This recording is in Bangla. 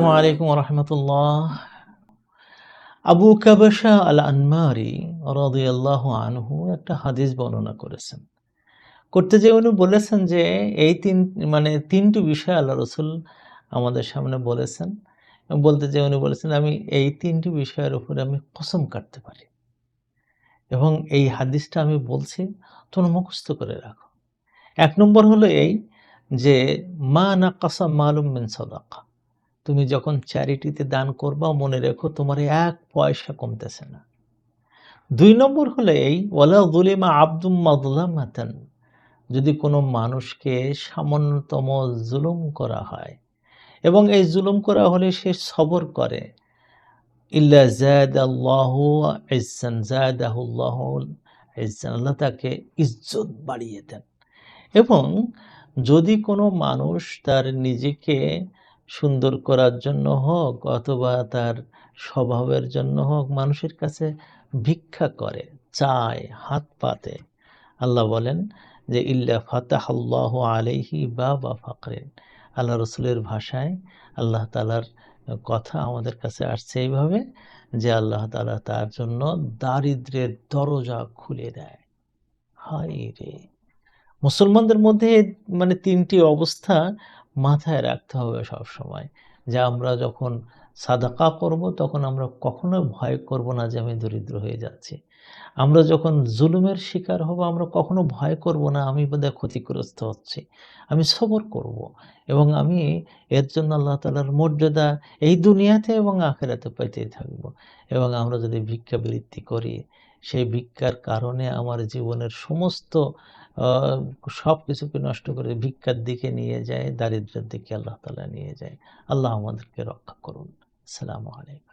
আসসালামু আলাইকুম রহমতুল্লাহ। আবু কাবাশা আল আনমারি রাদিয়াল্লাহু আনহু একটা হাদিস বর্ণনা করেছেন। করতে যেয়ে উনি বলেছেন যে এই তিনটি বিষয় আল্লাহ রসুল আমাদের সামনে বলেছেন। বলতে যেয়ে উনি বলেছেন, আমি এই তিনটি বিষয়ের উপরে আমি কসম কাটতে পারি এবং এই হাদিসটা আমি বলছি, তোমরা মুখস্থ করে রাখো। ১ নম্বর হলো এই যে, মা নাকাসা মালুম মিন সাদাকা, তুমি যখন চ্যারিটিতে দান করবা মনে রেখো তোমার ১ পয়সা কমতেছে না। ২ নম্বর হলো এই, ওয়ালা যুলিমা আবদুম মাযলামাতান, যদি কোনো মানুষকে সামান্যতম জুলুম করা হয় এবং এই জুলুম করা হলে সে সবর করে, ইল্লা যাদাল্লাহু ইজ্জান, যাদাহুল্লাহু ইজ্জান, আল্লাহ তাকে ইজ্জত বাড়িয়ে দেন। এবং যদি কোনো মানুষ তার নিজেকে সুন্দর করার জন্য হোক অথবা তার স্বভাবের জন্য হোক মানুষের কাছে ভিক্ষা করে, চায়, হাত পাতে, আল্লাহ বলেন যে ইল্লা ফাতাহাল্লাহু আলাইহি বাবা ফাকরিন। আল্লাহ রসুলের ভাষায় আল্লাহ তাআলার কথা আমাদের কাছে আসছে এইভাবে যে আল্লাহ তাআলা তার জন্য দারিদ্র্যের দরজা খুলে দেয়। হায় রে! মুসলমানদের মধ্যে তিনটি অবস্থা মাথায় রাখতে হবে সবসময়, যে আমরা যখন সাদাকা করব তখন আমরা কখনো ভয় করব না যে আমি দরিদ্র হয়ে যাচ্ছি। আমরা যখন জুলুমের শিকার হব আমরা কখনো ভয় করব না আমি বোধহয় ক্ষতিগ্রস্ত হচ্ছি। আমি সবর করব এবং আমি এর জন্য আল্লাহ তাআলার মর্যাদা এই দুনিয়াতে এবং আখিরাতে পাইতেই থাকব। এবং আমরা যদি ভিক্ষাবৃত্তি করি, সেই ভিক্ষার কারণে আমার জীবনের সমস্ত আ সবকিছুকে নষ্ট করে ভিক্ষার দিকে নিয়ে যায়, দারিদ্র্যের দিকে আল্লাহ তাআলা নিয়ে যায়। আল্লাহ আমাদেরকে রক্ষা করুন। আসসালামু আলাইকুম।